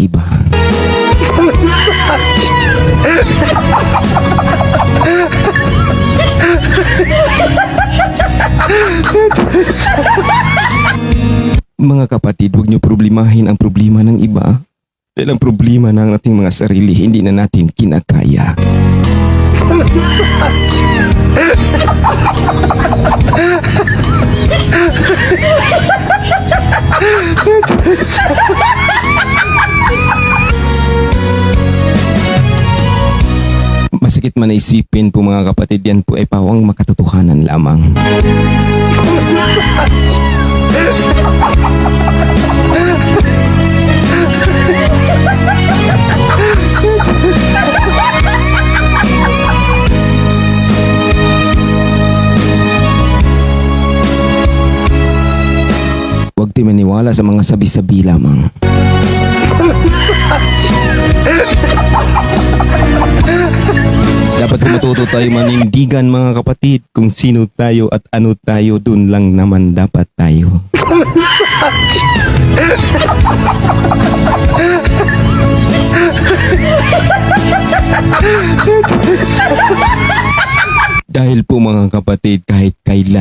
iba. Mga kapatid, huwag niyo problemahin ang problema ng iba. Dahil ang problema ng ating mga sarili, hindi na natin kinakaya. Masakit man isipin po mga kapatid, yan po ay pawang makatotohanan lamang. Huwag tayo maniwala sa mga sabi-sabi lamang. Dapat matuto tayo manindigan mga kapatid, kung sino tayo at ano tayo, dun lang naman dapat tayo. Dahil po mga kapatid, kahit kailan